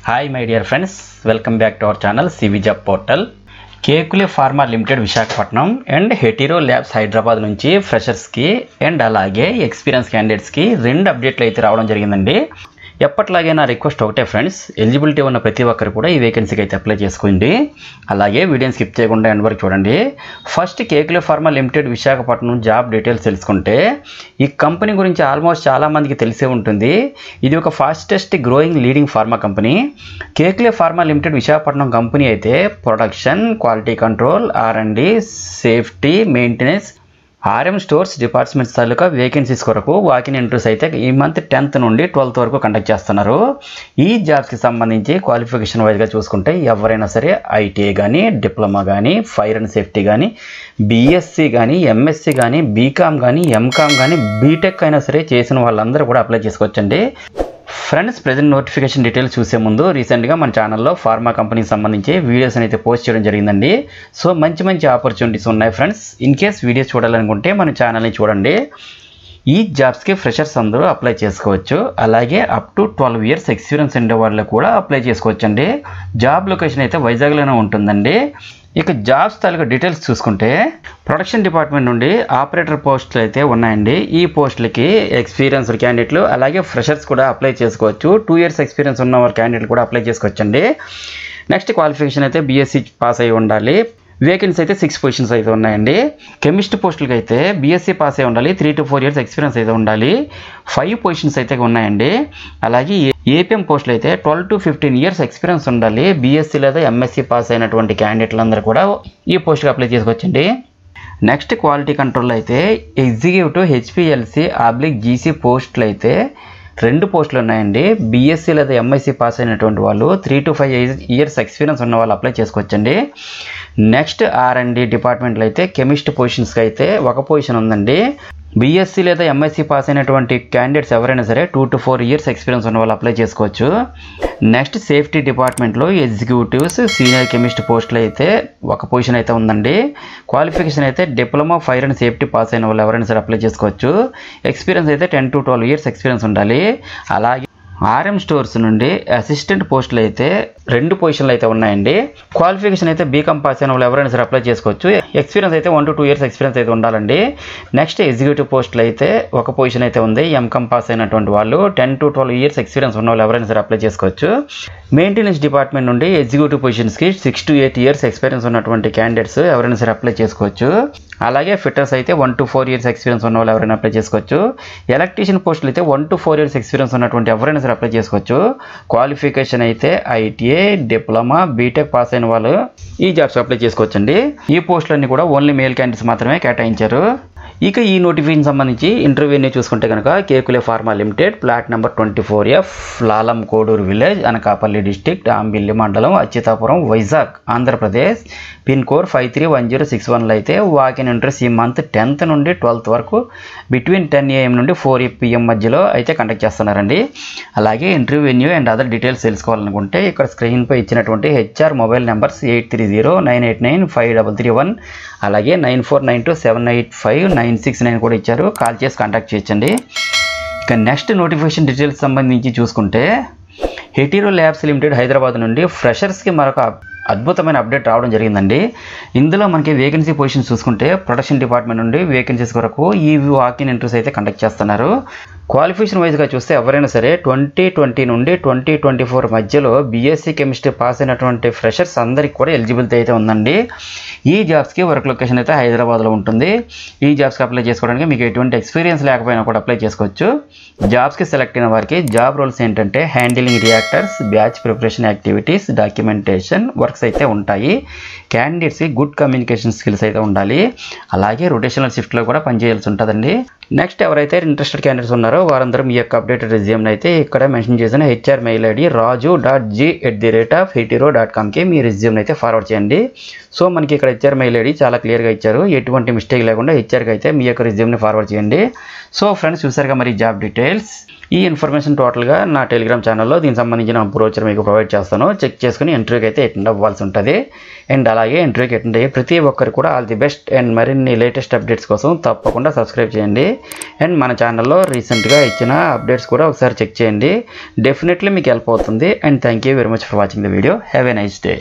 Hi my dear friends, welcome back to our channel CV Job Portal. Kekule Pharma Limited Visakhapatnam and Hetero Labs Hyderabad నుంచి freshers కి and అలాగే experience candidates కి రెండు అప్డేట్లు అయితే రావడం జరిగిందండి. ఎప్పటిలాగే నా రిక్వెస్ట్ ఒకటే ఫ్రెండ్స్, ఎలిజిబిలిటీ ఉన్న ప్రతి ఒక్కరు కూడా ఈ వేకెన్సీకి అయితే అప్లై చేసుకోండి. అలాగే వీడియోని స్కిప్ చేయకుండా ఎండ్ వరకు చూడండి. First Kekule pharma limited Visakhapatnam job details తెలుసుకుంటే, ఈ కంపెనీ గురించి ఆల్మోస్ట్ చాలా మందికి తెలిసే ఉంటుంది. ఇది ఒక fastest growing leading pharma company. Kekule pharma limited Visakhapatnam company అయితే production, quality control, R&D, safety, maintenance, RM stores departments తాలూకా వేకెన్సీస్ కొరకు వాకిన్ ఇంటర్వ్యూస్ అయితే ఈ మంత్ 10th నుండి 12th వరకు కండక్ట్ చేస్తున్నారు. ఈ జాబ్స్కి సంబంధించి క్వాలిఫికేషన్ వైజ్గా చూసుకుంటే ఎవరైనా సరే ITI కానీ, డిప్లొమా కానీ, ఫైర్ అండ్ సేఫ్టీ కానీ, BSc కానీ, MSc కానీ, BCom కానీ, MCom కానీ, బీటెక్ అయినా సరే చేసిన వాళ్ళందరూ కూడా అప్లై చేసుకోవచ్చండి. ఫ్రెండ్స్, ప్రెజెంట్ నోటిఫికేషన్ డీటెయిల్స్ చూసే ముందు రీసెంట్గా మన ఛానల్లో ఫార్మా కంపెనీకి సంబంధించి వీడియోస్ అయితే పోస్ట్ చేయడం జరిగిందండి. సో మంచి ఆపర్చునిటీస్ ఉన్నాయి ఫ్రెండ్స్. ఇన్ కేస్ వీడియోస్ చూడాలనుకుంటే మన ఛానల్ని చూడండి. ఈ జాబ్స్కి ఫ్రెషర్స్ అందరూ అప్లై చేసుకోవచ్చు. అలాగే అప్ టు 12 years ఎక్స్పీరియన్స్ ఉండే వాళ్ళు కూడా అప్లై చేసుకోవచ్చండి. జాబ్ లొకేషన్ అయితే వైజాగ్లోనే ఉంటుందండి. ఇక జాబ్స్ తాలూకా డీటెయిల్స్ చూసుకుంటే, ప్రొడక్షన్ డిపార్ట్మెంట్ నుండి ఆపరేటర్ పోస్టులు అయితే ఉన్నాయండి. ఈ పోస్టులకి ఎక్స్పీరియన్స్డ్ క్యాండిడేట్లు అలాగే ఫ్రెషర్స్ కూడా అప్లై చేసుకోవచ్చు. 2 years ఎక్స్పీరియన్స్ ఉన్న వారు క్యాండిడేట్లు కూడా అప్లై చేసుకోవచ్చండి. నెక్స్ట్ క్వాలిఫికేషన్ అయితే BSc పాస్ అయి ఉండాలి. వేకెన్సీ అయితే 6 పొజిషన్స్ అయితే ఉన్నాయండి. కెమిస్ట్ పోస్టులకి అయితే BSc పాస్ అయి ఉండాలి. 3 to 4 years ఎక్స్పీరియన్స్ అయితే ఉండాలి. 5 పొజిషన్స్ అయితే ఉన్నాయండి. అలాగే APM పోస్టులు అయితే 12 to 15 years ఎక్స్పీరియన్స్ ఉండాలి. BSc లేదా MSc పాస్ అయినటువంటి క్యాండిడేట్లందరూ కూడా ఈ పోస్టుకి అప్లై చేసుకోవచ్చండి. నెక్స్ట్ క్వాలిటీ కంట్రోల్ అయితే ఎగ్జిక్యూటివ్ HPLC/GC పోస్టులు అయితే 2 పోస్టులు ఉన్నాయండి. BSc లేదా MSc పాస్ అయినటువంటి వాళ్ళు 3 to 5 years ఎక్స్పీరియన్స్ ఉన్న వాళ్ళు అప్లై చేసుకోవచ్చండి. నెక్స్ట్ R&D డిపార్ట్మెంట్లో అయితే కెమిస్ట్ పొజిషన్స్కి అయితే 1 పొజిషన్ ఉందండి. BSc లేదా MSc పాస్ అయినటువంటి క్యాండిడేట్స్ ఎవరైనా సరే 2 to 4 years ఎక్స్పీరియన్స్ ఉన్న వాళ్ళు అప్లై చేసుకోవచ్చు. నెక్స్ట్ సేఫ్టీ డిపార్ట్మెంట్లో ఎగ్జిక్యూటివ్స్, సీనియర్ కెమిస్ట్ పోస్టులు అయితే 1 పొజిషన్ అయితే ఉందండి. క్వాలిఫికేషన్ అయితే diploma, fire and safety pass అయిన వాళ్ళు ఎవరైనా సరే అప్లై చేసుకోవచ్చు. ఎక్స్పీరియన్స్ అయితే 10 to 12 years ఎక్స్పీరియన్స్ ఉండాలి. అలాగే RM స్టోర్స్ నుండి అసిస్టెంట్ పోస్టులు అయితే 2 పొజిషన్లు అయితే ఉన్నాయండి. క్వాలిఫికేషన్ అయితే BCom పాస్ అయిన వాళ్ళు ఎవరైనా సరే అప్లై చేసుకోవచ్చు. ఎక్స్పీరియన్స్ అయితే 1 to 2 years ఎక్స్పీరియన్స్ అయితే ఉండాలండి. నెక్స్ట్ ఎగ్జిక్యూటివ్ పోస్టులు అయితే 1 పొజిషన్ అయితే ఉంది. MCom పాస్ అయినటువంటి వాళ్ళు 10 to 12 years ఎక్స్పీరియన్స్ ఉన్న వాళ్ళు ఎవరైనా సరే అప్లై చేసుకోవచ్చు. మెయింటెనెన్స్ డిపార్ట్మెంట్ నుండి ఎగ్జిక్యూటివ్ పొజిషన్స్కి 6 to 8 years ఎక్స్పీరియన్స్ ఉన్నటువంటి క్యాండిడేట్స్ ఎవరైనా సరే అప్లై చేసుకోవచ్చు. అలాగే ఫిట్టర్స్ అయితే 1 to 4 years ఎక్స్పీరియన్స్ ఉన్న వాళ్ళు ఎవరైనా అప్లై చేసుకోవచ్చు. ఎలక్ట్రీషియన్ పోస్టులు అయితే 1 to 4 years ఎక్స్పీరియన్స్ ఉన్నటువంటి ఎవరైనా సరే అప్లై చేసుకోవచ్చు. క్వాలిఫికేషన్ అయితే ITI, డిప్లొమా, బీటెక్ పాస్ అయిన వాళ్ళు ఈ జాబ్స్ అప్లై చేసుకోవచ్చండి. ఈ పోస్టులన్నీ కూడా ఓన్లీ మేల్ క్యాండిడేట్స్ మాత్రమే కేటాయించారు. ఇక ఈ నోటిఫికేషన్ సంబంధించి ఇంటర్వ్యూని చూసుకుంటే కనుక, Kekule pharma limited, plot number 24F, Lalam Koduru village, Anakapalli district, Ambilli మండలం, అచ్యుతాపురం, వైజాగ్, ఆంధ్రప్రదేశ్, పిన్ కోడ్ 531061లో అయితే వాకిన్ ఇంటర్వ్యూస్ ఈ మంత్ 10th నుండి 12th వరకు బిట్వీన్ 10 AM నుండి 4 PM మధ్యలో అయితే కండక్ట్ చేస్తున్నారండి. అలాగే interview venue and other details తెలుసుకోవాలనుకుంటే ఇక్కడ స్క్రీన్పై ఇచ్చినటువంటి HR మొబైల్ నెంబర్స్ 830988953331, అలాగే 9492785969 కూడా ఇచ్చారు. కాల్ చేసి కాంటాక్ట్ చేయొచ్చండి. ఇక నెక్స్ట్ నోటిఫికేషన్ డీటెయిల్స్ సంబంధించి చూసుకుంటే, హెటీరో ల్యాబ్స్ లిమిటెడ్ హైదరాబాద్ నుండి ఫ్రెషర్స్కి మరొక అద్భుతమైన అప్డేట్ రావడం జరిగిందండి. ఇందులో మనకి వేకెన్సీ పొజిషన్ చూసుకుంటే, ప్రొడక్షన్ డిపార్ట్మెంట్ నుండి వేకెన్సీస్ కొరకు ఈ వాకిన్ ఇంటర్వ్యూస్ అయితే కండక్ట్ చేస్తున్నారు. క్వాలిఫికేషన్ వైజ్గా చూస్తే ఎవరైనా సరే 2020 నుండి 2024 మధ్యలో BSc కెమిస్ట్రీ పాస్ అయినటువంటి ఫ్రెషర్స్ అందరికి కూడా ఎలిజిబిలిటీ అయితే ఉందండి. ఈ జాబ్స్కి వర్క్ లొకేషన్ అయితే హైదరాబాద్లో ఉంటుంది. ఈ జాబ్స్కి అప్లై చేసుకోవడానికి మీకు ఎటువంటి ఎక్స్పీరియన్స్ లేకపోయినా కూడా అప్లై చేసుకోవచ్చు. జాబ్స్కి సెలెక్ట్ అయిన వారికి జాబ్ రోల్స్ ఏంటంటే handling reactors, batch preparation activities, documentation works అయితే ఉంటాయి. క్యాండిడేట్స్కి గుడ్ కమ్యూనికేషన్ స్కిల్స్ అయితే ఉండాలి. అలాగే రొటేషనల్ షిఫ్ట్లో కూడా పనిచేయాల్సి ఉంటుందండి. నెక్స్ట్ ఎవరైతే ఇంట్రెస్టెడ్ క్యాండిడేట్స్ ఉన్నారో వారందరూ మీ యొక్క అప్డేటెడ్ రెజ్యూమ్ని అయితే ఇక్కడ మెన్షన్ చేసిన HR మెయిల్ ID raju.g@hetero.com మీ రెజ్యూమ్ని అయితే ఫార్వర్డ్ చేయండి. సో మనకి ఇక్కడ HR మెయిల్ ID చాలా క్లియర్గా ఇచ్చారు. ఎటువంటి మిస్టేక్ లేకుండా HRకి అయితే మీ యొక్క రెజ్యూమ్ని ఫార్వర్డ్ చేయండి. సో ఫ్రెండ్స్, చూసారుగా మరి జాబ్ డీటెయిల్స్. ఈ ఇన్ఫర్మేషన్ టోటల్గా నా టెలిగ్రామ్ ఛానల్లో దీనికి సంబంధించిన బ్రోచర్ మీకు ప్రొవైడ్ చేస్తాను. చెక్ చేసుకుని ఇంటర్వ్యూకి అయితే అటెండ్ అవ్వాల్సి ఉంటుంది. అండ్ అలాగే ఇంటర్వ్యూకి అటెండ్ అయ్యే ప్రతి ఒక్కరు కూడా ఆల్ ది బెస్ట్. అండ్ మరిన్ని లేటెస్ట్ అప్డేట్స్ కోసం తప్పకుండా సబ్స్క్రైబ్ చేయండి. అండ్ మన ఛానల్లో రీసెంట్గా ఇచ్చిన అప్డేట్స్ కూడా ఒకసారి చెక్ చేయండి. డెఫినెట్లీ మీకు హెల్ప్ అవుతుంది. And thank you very much for watching the video. Have a nice day.